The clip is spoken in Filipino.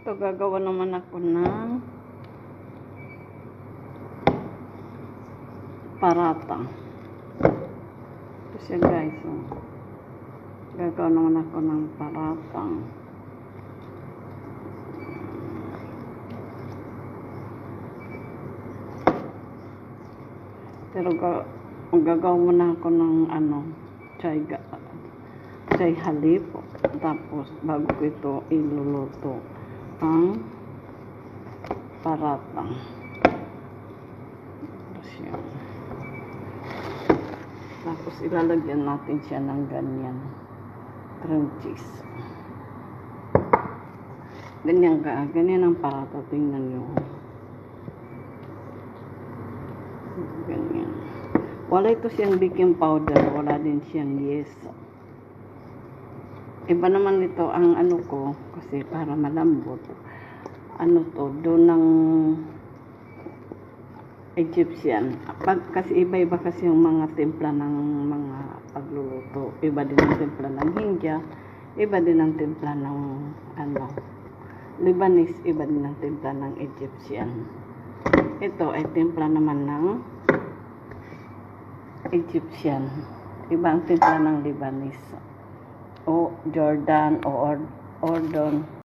Ito, gagawa naman ako ng parata. Ito siya guys. Gagawa naman ako ng parata. Pero gagawa muna ako ng chay halip. Tapos bago ko ito iluluto ang parata. Tapos ilalagyan natin siya ng ganyan cream cheese. Ganyan ang parata. Tingnan nyo. Ganyan. Wala ito siyang baking powder. Wala din siyang yeast. Iba naman ito ang ko kasi para malambot. Doon ng Egyptian. Kasi iba-iba kasi yung mga timpla ng mga pagluluto. Iba din ang timpla ng India. Iba din ang timpla ng Lebanese. Iba din ang timpla ng Egyptian. Ito ay timpla naman ng Egyptian. Iba ang timpla ng Lebanese o Jordan o Ordon.